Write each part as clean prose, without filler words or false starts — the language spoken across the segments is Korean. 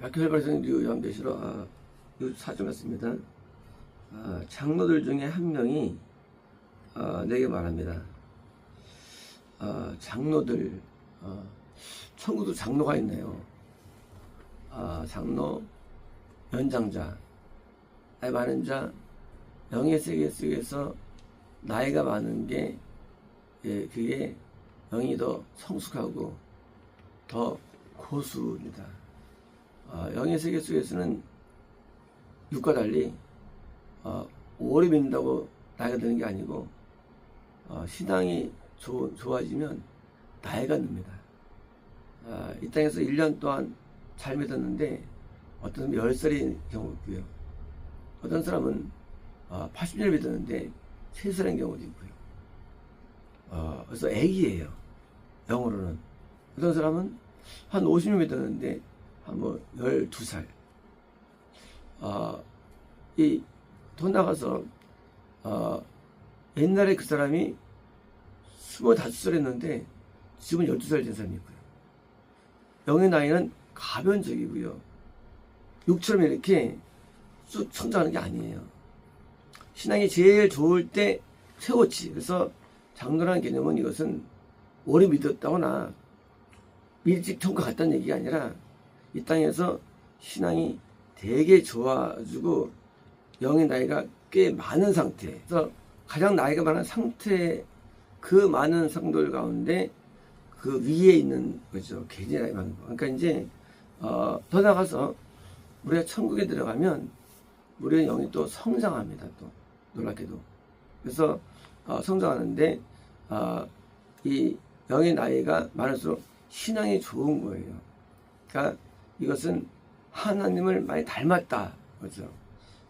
박효일 발생 유연되시러 사주 같습니다. 장로들 중에 한 명이 내게 말합니다. 장로들 천국도 장로가 있네요. 장로 연장자 나이 많은 자 영의 세계 속에서 나이가 많은 게 그게 영이 더 성숙하고 더 고수입니다. 영의 세계 속에서는 육과 달리 오래 믿는다고 나이가 드는 게 아니고 신앙이 좋아지면 나이가 듭니다. 이 땅에서 1년 동안 잘 믿었는데 어떤 사람은 10살인 경우도 있고요. 어떤 사람은 80년을 믿었는데 3살인 경우도 있고요. 그래서 애기예요. 영어로는. 어떤 사람은 한 50년 믿었는데 한 12살. 돈 나가서 옛날에 그 사람이 25살 했는데 지금은 12살 된 사람이 있고요. 영의 나이는 가변적이고요. 육처럼 이렇게 쑥 성장하는 게 아니에요. 신앙이 제일 좋을 때 최고치. 그래서 장로라는 개념은 이것은 오래 믿었다거나 일찍 통과 갔다는 얘기가 아니라 이 땅에서 신앙이 되게 좋아지고 영의 나이가 꽤 많은 상태. 그래서 가장 나이가 많은 상태 그 많은 성도들 가운데 그 위에 있는 거죠. 굉장히 나이 많은 거. 그러니까 이제 더 나가서 우리가 천국에 들어가면 우리의 영이 또 성장합니다. 또 놀랍게도. 그래서 성장하는데 이 영의 나이가 많을수록 신앙이 좋은 거예요. 그러니까 이것은 하나님을 많이 닮았다. 그렇죠?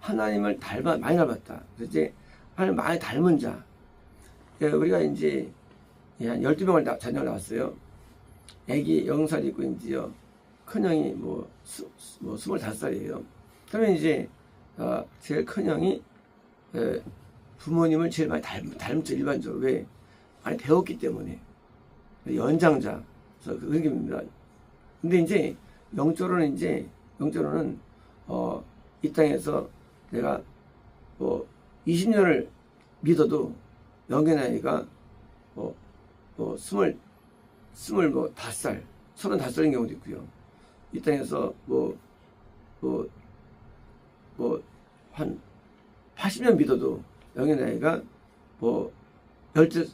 하나님을 많이 닮았다. 그래서 이제 하나님 많이 닮은 자. 우리가 이제 한 12명을 자녀를 낳았어요. 애기 0살 있고 이제요. 큰형이 25살이에요. 그러면 이제 제일 큰형이 부모님을 제일 많이 닮죠. 일반적으로. 왜? 많이 배웠기 때문에. 연장자. 그래서 그런 겁니다. 근데 이제 영적으로는 이 땅에서 내가 20년을 믿어도 영의 나이가 25살, 35살인 경우도 있고요. 이 땅에서 한 80년 믿어도 영의 나이가 10대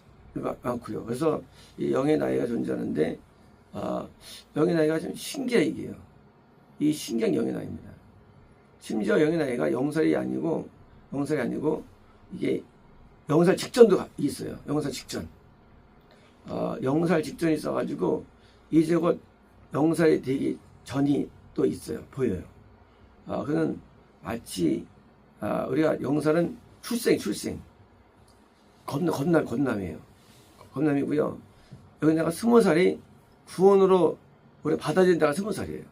많고요. 그래서 이 영의 나이가 존재하는데 영의 나이가 좀 신기해 이게요. 이 신기한 영의 나이입니다. 심지어 영의 나이가 0살이 아니고 이게 0살 직전도 있어요. 0살 직전. 0살 직전이 있어가지고 이제 곧 0살이 되기 전이 또 있어요. 보여요. 그는 마치 우리가 0살은 출생. 건남이에요. 건남이고요. 여기 내가 20살이 구원으로 우리가 받아들인 데가 20살이에요.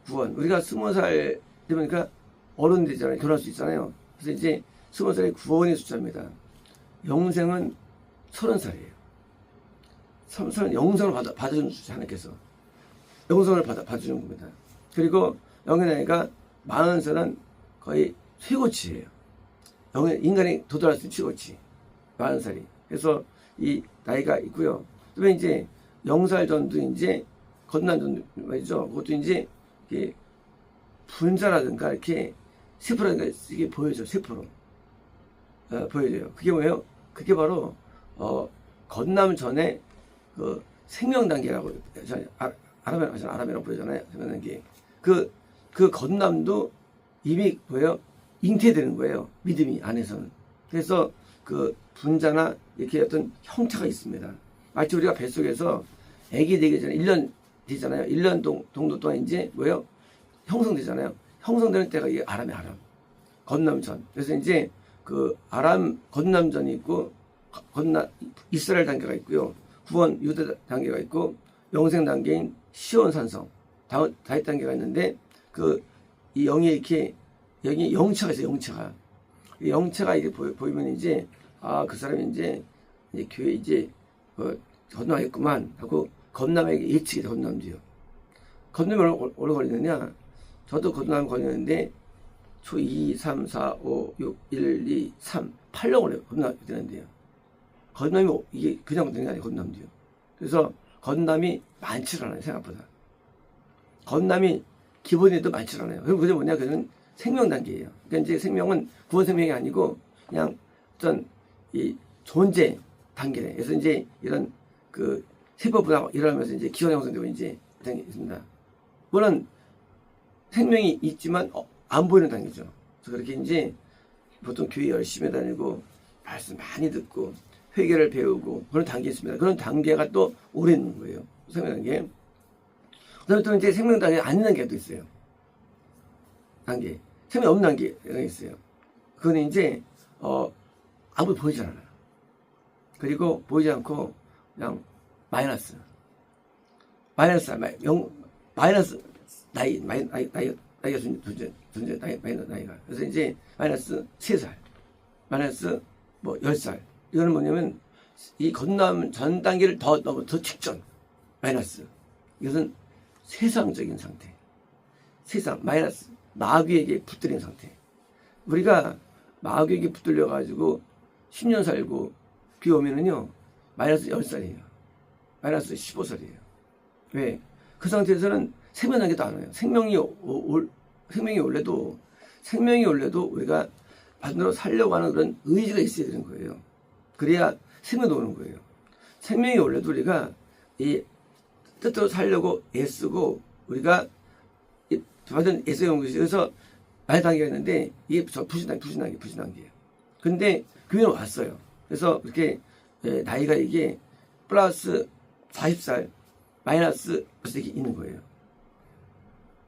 구원. 우리가 20살 되니까 어른 되잖아요. 결혼할 수 있잖아요. 그래서 이제 20살이 구원의 숫자입니다. 영생은 30살이에요. 30살은 영생을 받아주는 숫자 하나님께서. 영생을 받아주는 겁니다. 그리고 영의 나이가 40살은 거의 최고치예요. 인간이 도달할 수 있는 최고치. 40살이. 그래서 이 나이가 있고요. 그다음에 이제 0살 전도 이제 건난 전도 말이죠. 그것도 이제 이게 분자라든가 이렇게 세포라든가 이게 보여져. 세포로 보여져요. 그게 뭐예요? 그게 바로 건남 전에 그 생명 단계라고 아람이라고 부르잖아요. 생명 단계. 그 건남도 이미 뭐예요? 잉태되는 거예요. 믿음이 안에서는. 그래서 그 분자나 이렇게 어떤 형태가 있습니다. 마치 우리가 뱃속에서 아기 되기 전에 1년 되잖아요. 1년 정도 동안 이제 뭐예요? 형성되잖아요. 형성되는 때가 이게 아람. 건남전. 그래서 이제 그 아람 건남전이 있고 이스라엘 단계가 있고요. 구원 유대 단계가 있고 영생 단계인 시온 산성 다윗 단계가 있는데 이 영이 이렇게 여기 영체가 있어요. 영체가 이게 보이면 이제 그 사람이 이제 교회 이제 건너겠구만 하고 건남에게 예측이 건남도요. 건너면 오래 걸리느냐? 저도 건너면 걸리는데 초 2, 3, 4, 5, 6, 1, 2, 3, 8년 오래 건너야 되는데요. 건담이 이게 그냥 되는 게 아니에요. 건담도요. 그래서 건담이 많지 않아요. 생각보다. 건담이 기본에도 많지 않아요. 그럼 그게 뭐냐? 그는 생명 단계예요. 그러니까 이제 생명은 구원 생명이 아니고 그냥 어떤 이 존재 단계네. 그래서 이제 이런 그 세포 분화가 일어나면서 이제 기원 형성되고 이제 있습니다. 물론 생명이 있지만 안 보이는 단계죠. 그래서 그렇게 이제 보통 교회 열심히 다니고 말씀 많이 듣고 회개를 배우고 그런 단계 있습니다. 그런 단계가 또 오래 있는 거예요. 생명 단계. 그다음에 또 이제 생명 단계 아닌 단계도 있어요. 단계. 생명 없는 단계가 있어요. 그건 이제 아무도 보이지 않아요. 그리고 보이지 않고 그냥 마이너스 나이가 존재 나이가. 그래서 이제 마이너스 3살, 마이너스 뭐 10살. 이거는 뭐냐면 이 건담 전 단계를 더 직전 마이너스. 이것은 세상적인 상태. 세상 마이너스 마귀에게 붙들린 상태. 우리가 마귀에게 붙들려 가지고 10년 살고 비 오면은요 마이너스 10살이에요. 마이너스 15살이에요. 왜? 그 상태에서는 생명 단계도 안 와요. 생명이 올래도 우리가 반대로 살려고 하는 그런 의지가 있어야 되는 거예요. 그래야 생명도 오는 거예요. 생명이 올래도 우리가 이 뜻대로 살려고 애쓰고 우리가 받은 애써 연구시 그래서 말 단계가 있는데 이게 부신 단계예요. 근데 교회는 왔어요. 그래서 그렇게 나이가 이게 플러스 40살 마이너스 벌써 이렇게 있는 거예요.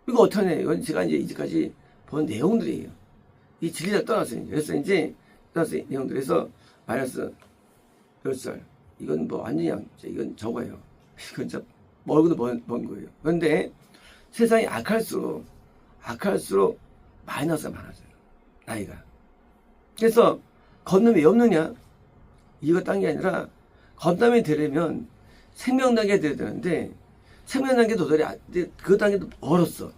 이거 어떡하냐. 이건 제가 이제 이제까지 본 내용들이에요. 이 진리가 떠났어요. 그래서 이제 떠났어요. 내용들에서 마이너스 10살. 이건 뭐 완전히 이건 적어요. 이건 진짜 멀고도 먼 거예요. 그런데 세상이 악할수록 마이너스가 많아져요. 나이가. 그래서 건담이 왜 없느냐? 이거 딴 게 아니라 건담이 되려면 생명 단계가 돼야 되는데 생명 단계 도달이 그 단계도 멀었어.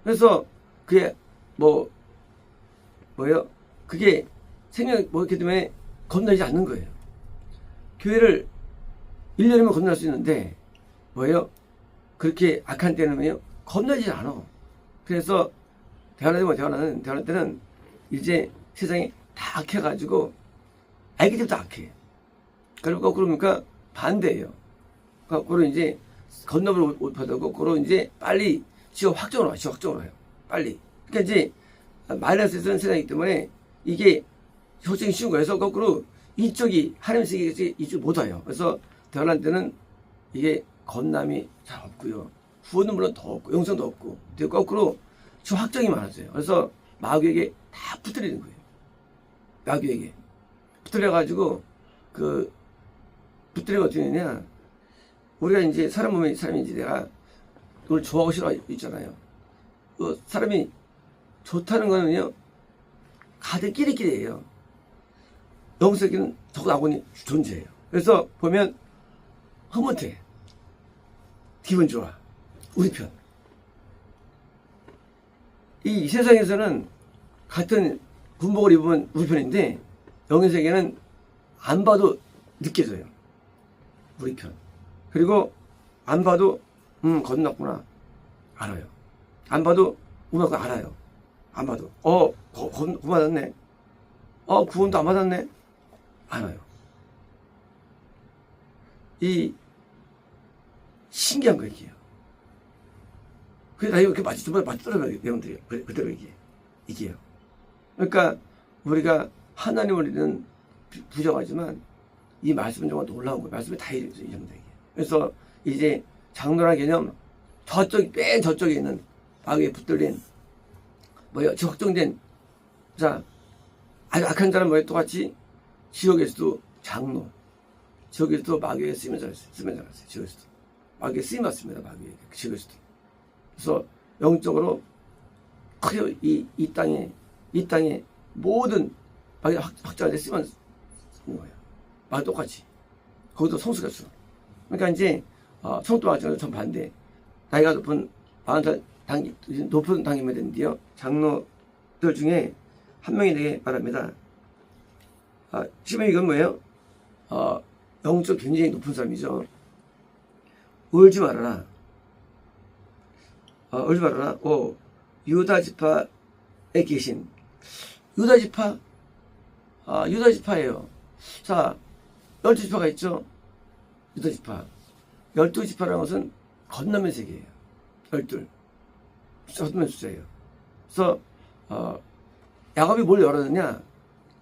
그래서 그게 뭐예요? 그게 생명 이렇게 되면 건너지 않는 거예요. 교회를 1년이면 건널 수 있는데 뭐예요? 그렇게 악한 때는요 건너지 않아. 그래서 대화하는 때는 이제 세상이 다 악해가지고 아기 때부터 악해. 그리고 거꾸로니까 반대예요. 거꾸로 이제 건너을 못 받고 거꾸로 이제 빨리 지옥 확정으로 와요. 빨리. 그러니까 이제 마이너스에서는 세상이기 때문에 이게 효정이 쉬운 거예요. 그래서 거꾸로 이쪽이 하나님 세계에서 이쪽 못 와요. 그래서 대화할 때는 이게 건남이 잘 없고요. 후원은 물론 더 없고 영성도 없고 되게 거꾸로 저 확정이 많아져요. 그래서 마귀에게 다 붙들리는 거예요. 마귀에게 붙들려가지고 붙들리면 어떻게 되냐? 우리가 이제 사람 보면 사람이 이제 내가 그걸 좋아하고 싫어 있잖아요. 사람이 좋다는 거는요 가득 끼리끼리예요. 영성에게는 적어도 아군이 존재해요. 그래서 보면 흐뭇해. 기분 좋아. 우리 편. 이 세상에서는 같은 군복을 입으면 우리 편인데 영의 세계는 안 봐도 느껴져요. 우리 편. 그리고 안 봐도 건넜구나. 알아요. 안 봐도 우마가 알아요. 안 봐도 구원 받았네. 구원도 안 받았네. 알아요. 이 신기한 거 얘기예요. 그래서 나 이거 맞지 떨어져요. 내용들이 그대로 이게요. 그러니까 우리가 하나님을 믿는 부정하지만 이 말씀은 정말 놀라운 거예요. 말씀이 다 이정도예요. 그래서 이제 장로란 개념 맨 저쪽에 있는 마귀에 붙들린 확정된 자 아주 악한 자는 똑같이 지옥에서도 장로 지옥에서도 마귀에게 쓰임을 받았어요. 지옥에서도 마귀에 쓰임 받습니다. 마귀에게 지옥에서도. 그래서 영적으로 크게 이 땅에 모든 마귀 확장할 때 쓰임을 쓰는 거예요. 마귀 똑같이 거기도 성수가 있어. 그러니까 이제 성도 마찬가지로 전 반대. 나이가 높은 40살 높은 당임이 되는데요. 장로들 중에 한 명이 되게 바랍니다. 지금 이건 뭐예요? 영적 굉장히 높은 사람이죠. 울지 말아라. 울지 말아라. 유다 지파에 계신 유다 지파. 유다 지파예요. 자, 12지파가 있죠. 유다 지파. 12지파라는 것은 건너면 세계예요. 12. 건너면 숫자예요. 그래서 야곱이 뭘 열었느냐?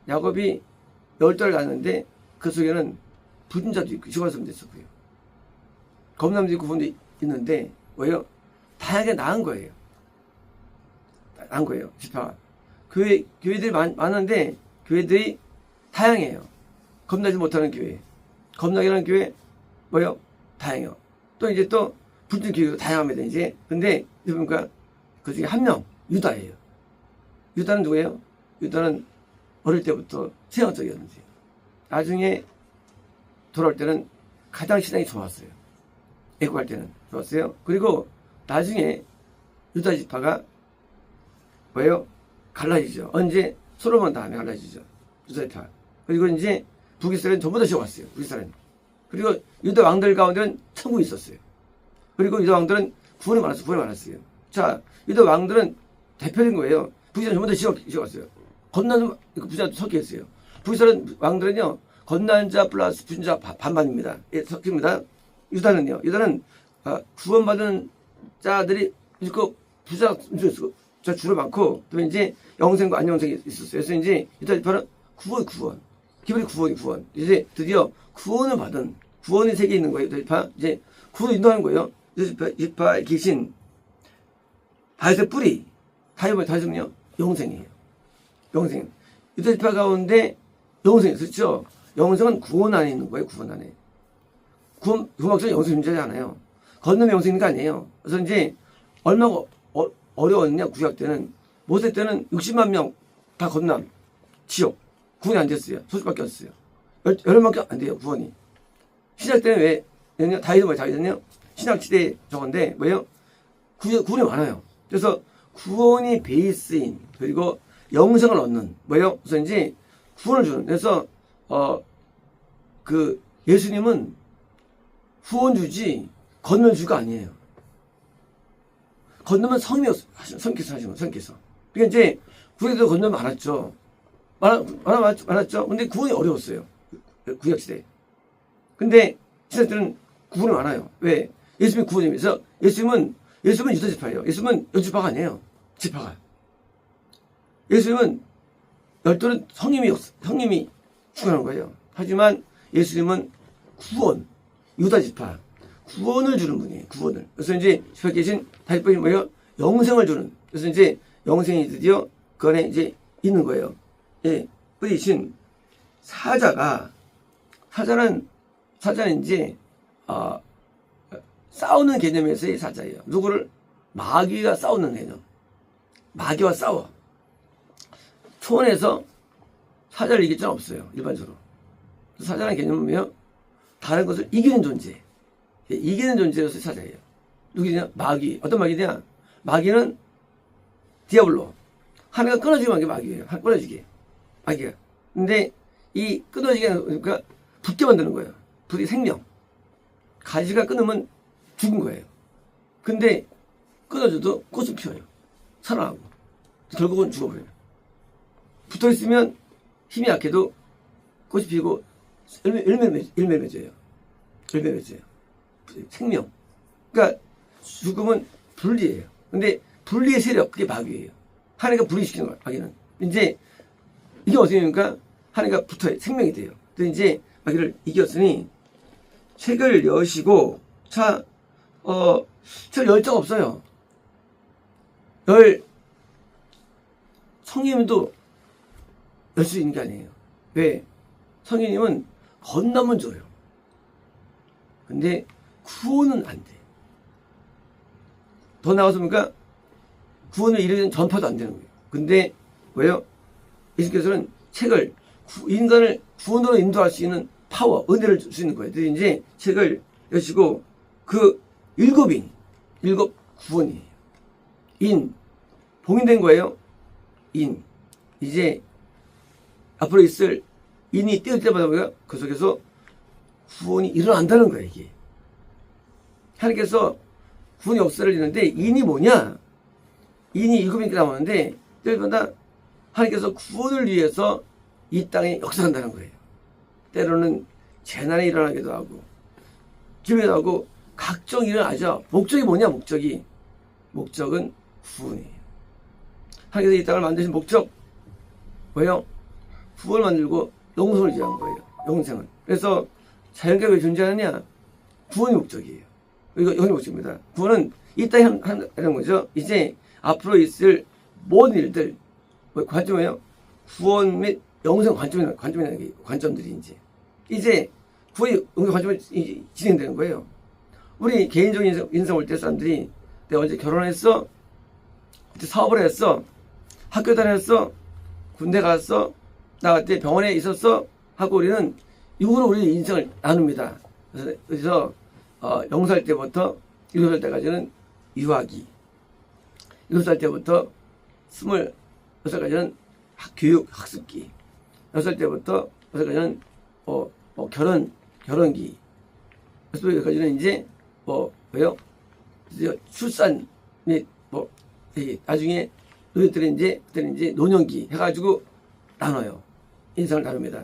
야곱이 10달을 갔는데 그 속에는 부진자도 있고 죽은 사람도 있었고요. 겁남도 있고 부분도 있는데 왜요? 다양하게 나은 거예요. 나은 거예요. 지파가. 교회들이 많은데 교회들이 다양해요. 겁나지 못하는 교회. 겁나게하는 교회 뭐요? 다양해요. 또 이제 또 불진 교회도 다양합니다. 이제 근데 보니까 그 중에 한 명 유다예요. 유다는 누구예요? 유다는 어릴 때부터 세상적이었는지 나중에 돌아올 때는 가장 신앙이 좋았어요. 애국할 때는 좋았어요. 그리고 나중에 유다 지파가 뭐예요? 갈라지죠. 언제? 솔로몬 다음에 갈라지죠. 유다 지파. 그리고 이제 북이스라엘은 전부 다 지어왔어요. 북이스라엘. 그리고 유다 왕들 가운데는 천국이 있었어요. 그리고 유다 왕들은 구원이 많았어요. 자, 유다 왕들은 대표적인 거예요. 북이스라엘 전부 다 지어왔어요. 건너는 부자도 섞여 있어요. 북이스라엘 왕들은요, 건난 자 플러스 부진 자 반반입니다. 예, 섞입니다. 유다는요, 구원받은 자들이 있고, 부자가 주로 많고, 또 이제 영생과 안영생이 있었어요. 그래서 이제 유다 지파는 구원. 기본이 구원. 이제 드디어 구원을 받은, 구원의 세계에 있는 거예요. 유다 지파. 이제 구원을 인도하는 거예요. 유다 지파에 계신 다윗의 뿌리. 다윗은요, 영생이에요. 영생. 유다 지파 가운데 영생이 있었죠. 영생은 구원 안에 있는 거예요. 구원 안에. 구원 막상 영생 존재하지 않아요. 건너면 영생 있는 거 아니에요. 그래서 이제 얼마나 어려웠냐 구약 때는. 모세 때는 60만 명 다 건남. 지옥. 구원이 안 됐어요. 소수밖에 없어요. 10명밖에 안 돼요. 구원이. 신약 때는 왜? 다윗은요? 신약 시대에 저건데 뭐예요? 구원이 많아요. 그래서 구원이 베이스인 그리고 영생을 얻는 뭐예요? 그래서 이제 구원을 주는. 그래서 예수님은 후원주지 건널주가 아니에요. 건너면 성께서 하시는 거예요. 성께서. 그러니까 이제 구약에도 건너면 많았죠. 많았죠. 근데 구원이 어려웠어요. 구약시대에. 근데 신약 때는 구원이 많아요. 왜? 예수님이 구원이면서 예수님은 유다 지파예요. 예수님은 지파가 아니에요. 지파가. 예수님은 열둘은 성님이 주관하는 거예요. 하지만 예수님은 구원, 유다 지파, 구원을 주는 분이에요. 구원을. 그래서 이제 지파 계신 다윗분이 뭐예요? 영생을 주는. 그래서 이제 영생이 드디어 그 안에 이제 있는 거예요. 예, 뿌리신 사자는 이제 싸우는 개념에서의 사자예요. 누구를 마귀가 싸우는 개념. 마귀와 싸워. 초원에서 사자를 이길 수는 없어요. 일반적으로. 사자라는 개념은요, 다른 것을 이기는 존재. 이기는 존재로서 사자예요. 누구냐? 마귀. 어떤 마귀냐? 마귀는 디아블로. 하나가 끊어지게 만든 게 마귀예요. 끊어지게. 마귀가. 근데 이 끊어지게 그러니까 붙게 만드는 거예요. 불이 생명. 가지가 끊으면 죽은 거예요. 근데 끊어져도 꽃은 피어요. 살아나고. 결국은 죽어버려요. 붙어 있으면 힘이 약해도 꽃이 피고 열매 맺어요. 열매 맺어요. 생명. 그러니까 죽음은 분리예요. 근데 분리의 세력, 그게 마귀예요. 하나가 분리시키는 거예요, 마귀는. 이제 이게 어떻게 됩니까? 하나가 붙어요. 생명이 돼요. 그래서 이제 마귀를 이겼으니 책을 여시고, 책을 열 적 없어요. 성령님도 열 수 있는 게 아니에요. 왜? 성령님은 건너면 줘요. 근데 구원은 안 돼. 더 나아가서 보니까 구원을 이루는 전파도 안 되는 거예요. 근데 왜요? 예수께서는 책을 인간을 구원으로 인도할 수 있는 파워, 은혜를 줄 수 있는 거예요. 그래서 이제 책을 여시고 그 일곱인 일곱 구원이에요. 인, 봉인된 거예요. 인. 이제 앞으로 있을 인이 띄어질 때마다 뭐예요? 그 속에서 구원이 일어난다는 거예요, 이게. 하나님께서 구원 역사를 이루는데 인이 뭐냐? 인이 일곱인가 나오는데 때마다 하나님께서 구원을 위해서 이 땅에 역사한다는 거예요. 때로는 재난이 일어나기도 하고 기회도 하고 각종 일어나죠. 목적이 뭐냐? 목적은 구원이에요. 하나님께서 이 땅을 만드신 목적 뭐예요? 구원을 만들고 영생을 위한 거예요. 영생을. 그래서 자연계가 왜 존재하느냐? 구원이 목적이에요. 이거 영이 목적입니다. 구원은 이 땅에 하는 거죠. 이제 앞으로 있을 모든 일들 관점이에요. 구원 및 영생 관점들이 이제 구원이 영생 관점이 진행되는 거예요. 우리 개인적인 인생 올 때 사람들이 내가 언제 결혼했어? 그때 사업을 했어? 학교 다녔어? 군대 갔어? 나 그때 병원에 있었어? 하고 우리는 이후로 우리 인생을 나눕니다. 그래서 0살 때부터 7살 때까지는 유아기, 7살 때부터 26살까지는 교육, 학습기, 6살 때부터 6살까지는 결혼기, 6살까지는 이제 왜요? 출산 및 나중에 너희들은 그때는 이제 노년기 해가지고 나눠요. 인생을 나눕니다.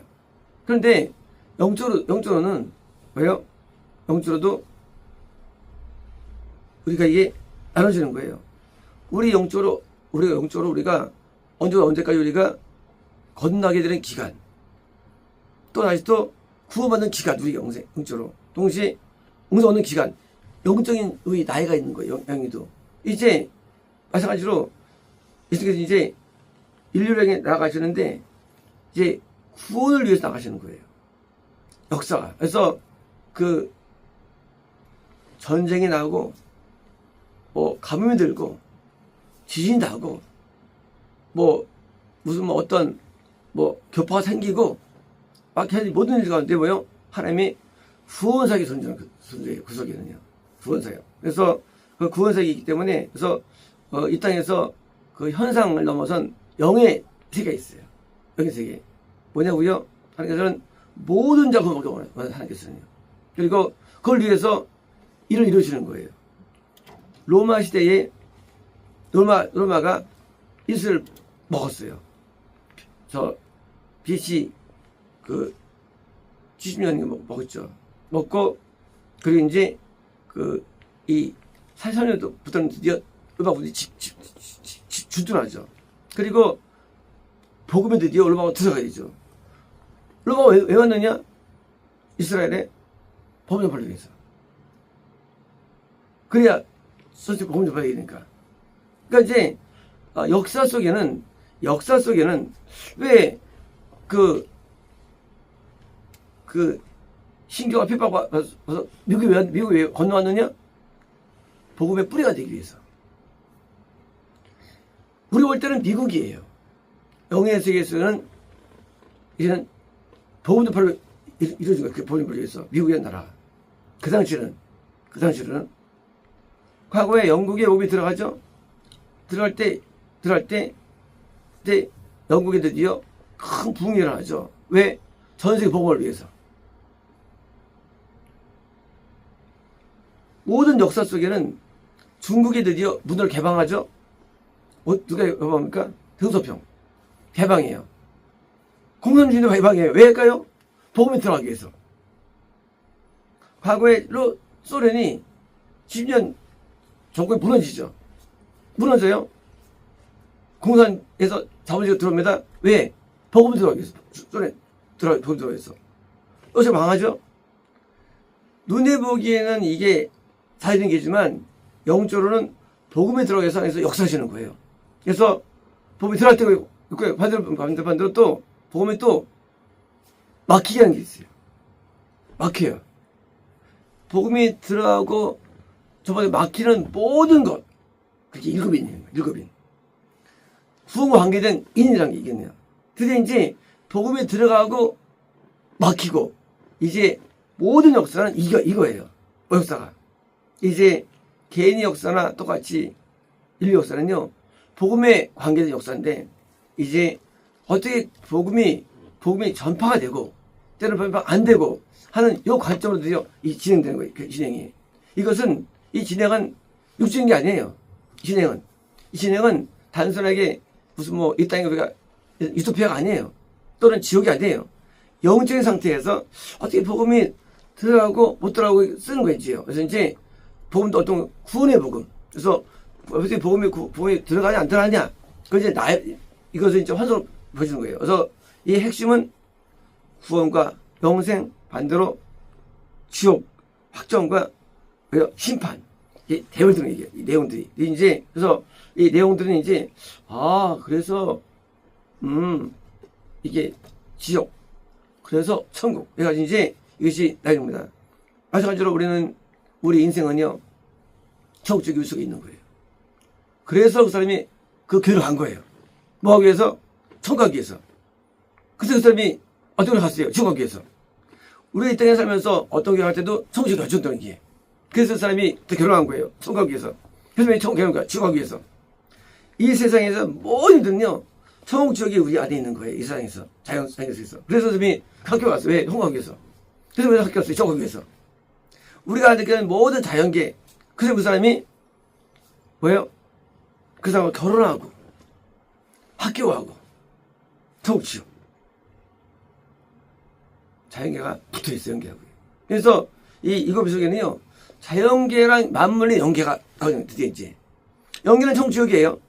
그런데 영적으로는 왜요? 영적으로도 우리가 이게 나눠지는 거예요. 우리가 영적으로 우리가 언제까지 우리가 거듭나게 되는 기간, 또 다시 또 구원받는 기간, 우리 영적으로 동시에 영생 얻는 기간, 영적인 우리 나이가 있는 거예요. 영이도 이제 마찬가지로 예수께서 이제 인류에게 나아가시는데 이제 구원을 위해서 나가시는 거예요. 역사가. 그래서 그 전쟁이 나고 가뭄이 들고 지진이 나고 무슨 어떤 교파가 생기고 막 모든 일 가운데 뭐요? 하나님이 구원사역이 존재하는 그 속에는요. 구원사역. 그래서 그 구원사역이 있기 때문에 그래서 이 땅에서 그 현상을 넘어선 영의 세계가 있어요. 영의 세계. 뭐냐고요? 하나님께서는 모든 작품을 먹게 원하는 하나님께서는요. 그리고 그걸 위해서 일을 이루시는 거예요. 로마 시대에 로마가 이슬을 먹었어요. BC 70년 먹었죠. 먹고 그리고 이제 이 40년부터는 드디어 로마군이 주둔하죠. 그리고 복음이 드디어 로마가 들어가야죠. 로마가 왜 왔느냐? 이스라엘에 복음 전파를 위해서. 그래야 선택 복음 전파가 되니까. 그러니까 이제 역사 속에는 왜 신교가 핍박받아서 미국이 왜 건너왔느냐? 복음의 뿌리가 되기 위해서. 우리 올 때는 미국이에요. 영의 세계에서는 이제는 복음 전파를 이루어진 거예요. 그 복음 전파를 위해서. 미국의 나라. 그 당시는 과거에 영국에 복음이 들어가죠. 들어갈 때 영국에 드디어 큰 부흥이 일어나죠. 왜? 전 세계 복음을 위해서. 모든 역사 속에는 중국이 드디어 문을 개방하죠. 누가 개방합니까? 등소평. 개방이에요. 공산주의도 개방이에요. 왜일까요? 복음이 들어가기 위해서. 과거에 소련이 10년 정권이 무너지죠. 무너져요. 공산에서 자본주의가 들어옵니다. 왜? 복음이 들어가기 위해서. 소련 복음이 들어가기 위해서. 어떻게 망하죠? 눈에 보기에는 이게 사실은 게지만 영적으로는 복음에 들어가기 위해서 역사하시는 거예요. 그래서 복음이 들어갈 때가 있고요. 반대로 또 복음이 또 막히게 하는 게 있어요. 막혀요. 복음이 들어가고 저번에 막히는 모든 것. 그게 일곱인이에요. 일곱인. 구원과 관계된 인이라는 게 있겠네요. 드디어 이제 복음이 들어가고 막히고 이제 모든 역사는 이거예요. 역사가. 이제 개인의 역사나 똑같이 인류 역사는요, 복음에 관계된 역사인데, 이제 어떻게 복음이 전파가 되고, 때로는 전파가 안 되고 하는 요 관점으로 드디어 이 진행되는 거예요. 그 진행이. 이것은, 이 진행은 육적인 게 아니에요. 이 진행은 단순하게 무슨 뭐 이 땅에 우리가 유토피아가 아니에요. 또는 지옥이 아니에요. 영적인 상태에서 어떻게 복음이 들어가고 못 들어가고 쓰는 거지요. 그래서 이제 복음도 어떤 구원의 복음. 그래서 어떻게 복음이 들어가냐 안 들어가냐. 그것이 이것을 이제 환상으로 보여주는 거예요. 그래서 이 핵심은 구원과 영생, 반대로 지옥, 확정과 심판. 이 대열들은 이게 이 내용들이 이제 그래서 이 내용들은 이제 그래서 이게 지옥, 그래서 천국. 그래가지고 이제 이것이 나옵니다. 마찬가지로 우리 인생은요, 천국 쪽 속에 있는 거예요. 그래서 그 사람이 그 교회를 간 거예요. 뭐 하기 위해서? 천국 가기 위해서. 그래서 그 사람이 어떤 걸 갔어요? 지옥 가기 위해서. 우리가 이 땅에 살면서 어떤 교회 갈 때도 천국 가기 위해서 게. 그래서 그 사람이 또 결혼한 거예요. 천국 가기 위해서. 그래서 천국 결혼한 거야. 지옥 가기 위해서. 이 세상에서 모든 일들은요, 천국 지역이 우리 안에 있는 거예요. 이 세상에서. 자연에서. 그래서 사람이 학교 갔어. 왜? 천국 가기 위해서. 그래서 왜 학교 갔어요? 지옥 가기 위해서. 우리가 느끼는 모든 자연계. 그래서 그 사람이 뭐예요? 그 사람과 결혼하고 학교하고 천국 지옥. 자연계가 붙어있어요. 연계하고. 그래서 이거 속에는요, 자연계랑 만물의 연계가 나오는 드디어 이제. 연계는 천국 지옥이에요.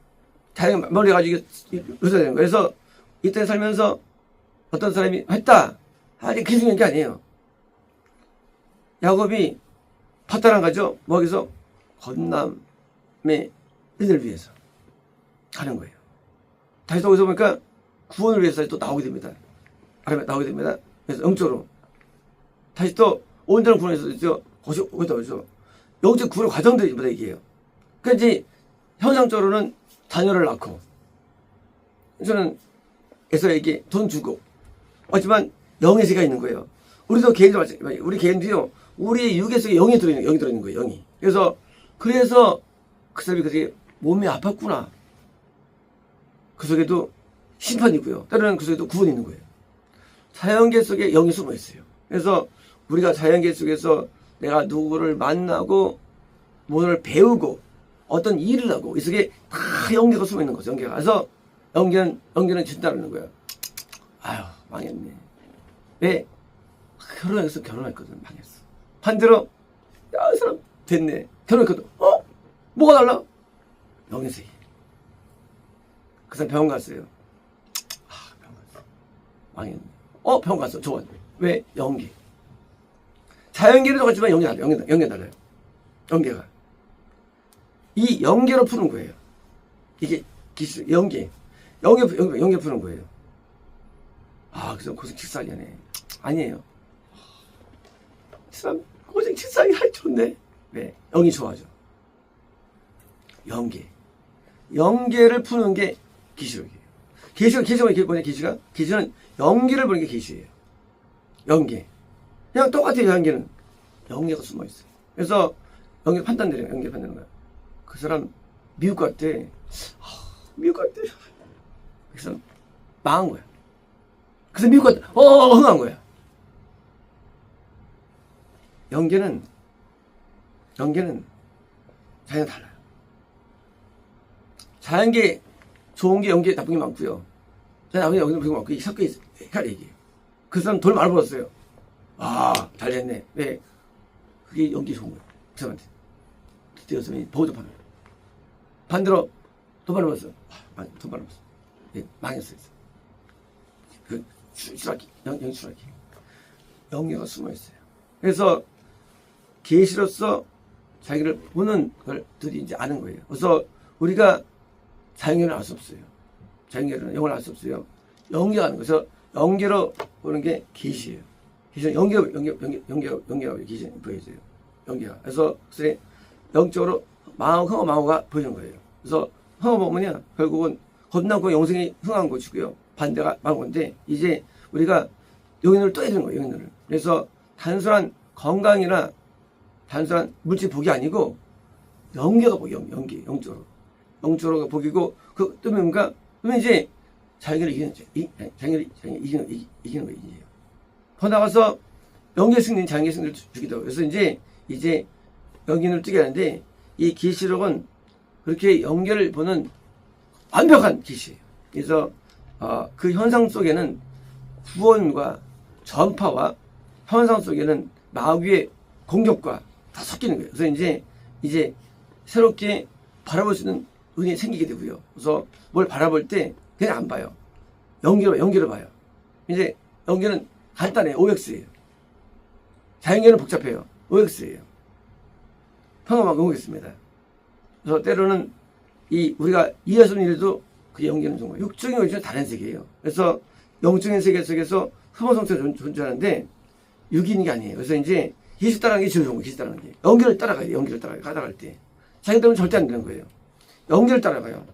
자연 멀리 가지고 요소되는 거예요. 그래서 이때 살면서 어떤 사람이 했다. 아니, 그게 중요한 게 아니에요. 야곱이 파탄한 가죠. 뭐 여기서 건남의 인을 위해서 가는 거예요. 다시 또 거기서 보니까 구원을 위해서 또 나오게 됩니다. 나오게 됩니다. 그래서 영적으로 다시 또 온전한 구원에서 거기다 오죠. 영적 구원 과정들이 뭐다 이게요. 그러니까 이제 현상적으로는 자녀를 낳고, 저는 에서에게 돈 주고, 하지만 영의 세계가 있는 거예요. 우리도 개인도 마찬가지예요. 우리 개인도요, 우리의 육의 속에 영이 들어있는 거예요. 영이. 그래서 그 사람이 그게 몸이 아팠구나. 그 속에도 심판이 있고요. 때로는 그 속에도 구원이 있는 거예요. 자연계 속에 영이 숨어 있어요. 그래서 우리가 자연계 속에서 내가 누구를 만나고 뭐를 배우고 어떤 일을 하고 이 속에 다 연계가 숨어 있는 거죠. 연계가. 그래서 연계는 진다라는 거야. 아유, 망했네. 왜? 결혼했거든. 망했어. 반대로 이 사람 됐네. 결혼했거든. 뭐가 달라? 영세기. 그 사람 병원 갔어요. 병원 갔어. 망했네. 병원 갔어. 좋았네. 왜? 연계. 자연계는 똑같지만 연계 달라요. 연계가. 이 연계로 푸는 거예요. 이게 기술, 연계 푸는 거예요. 그래서 고생 칠사하네. 아니에요. 사람 고생 칠사하기 좋네. 왜? 영이 좋아져. 연계를 푸는 게 기술이에요. 기술은 이렇게 보냐, 기술은 연계를 보는 게 기술이에요. 연계. 그냥 똑같아요, 연계는. 연계가 숨어 있어요. 그래서 연계 판단되는 거야. 그 사람 미국 갔대. 그래서 망한 거야. 그래서 미국 갔대. 흥한 거야. 연계는 자연 달라요. 자연계 좋은 게 연계 나쁜 게 많고요. 나쁜 게 많고 이 섞여 있어요. 헷갈리게. 그 사람 돈 많이 벌었어요. 잘 됐네. 왜? 그게 연기 좋은 거야. 그 사람한테. 그때 여성이 보호도 파는 거야. 반대로 돈 많이 벌었어. 돈 많이 벌었어. 예, 망했어요. 추락기. 영추락기. 연계가 숨어 있어요. 그래서 계시로서 자기를 보는 걸들이 이제 아는 거예요. 그래서 우리가 자연계를 알 수 없어요. 자연계는 영을 알 수 없어요. 연계가 아는 거예요. 그래서 연계로 보는 게 계시예요. 계시는 연계가 계시 보여져요. 연계가. 그래서 영적으로 흥어망어가 보이는 거예요. 그래서 흥어망어냐 결국은 겁나고 영생이 흥한 것이고요. 반대가 망어인데 이제 우리가 영인을 떠야 되는 거예요. 영인을. 그래서 단순한 건강이나 단순한 물질 복이 아니고 영계가 복이 영계, 영적으로 복이고, 그, 또 뭔가, 그러면 이제, 자기를 자기를 이기는 거예요, 이제. 더 나가서, 영계 승리는 자기 승리를 주기도 하고. 그래서 이제, 영계를 뜨게 하는데, 이 계시록은 그렇게 영계를 보는 완벽한 계시예요. 그래서, 그 현상 속에는 구원과 전파와 현상 속에는 마귀의 공격과 다 섞이는 거예요. 그래서 이제 새롭게 바라볼 수 있는 은혜가 생기게 되고요. 그래서 뭘 바라볼 때 그냥 안 봐요. 연기로 봐요. 이제 연기는 간단해요. OX예요. 자연계는 복잡해요. OX예요. 평범하게 오겠습니다. 그래서 때로는 우리가 이해할 수 있는 일도 그 연기는 정말 육적인 것이 다른 세계예요. 그래서 영적인 세계 속에서 흠어성체가 존재하는데 육인이 아니에요. 그래서 이제 예수 따라가는 게 제일 좋은 거예요. 예수 따라가는 게. 연결을 따라가야 돼요. 연결을 따라갈 때. 자기 때문에 절대 안 되는 거예요. 연결을 따라가요.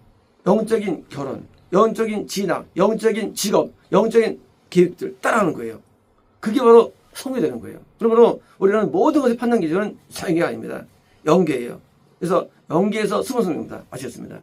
영적인 결혼, 영적인 진학, 영적인 직업, 영적인 계획들 따라가는 거예요. 그게 바로 성공이 되는 거예요. 그러므로 우리는 모든 것의 판단 기준은 자연계가 아닙니다. 영계예요. 그래서 영계에서 스무 성입니다. 아시겠습니다.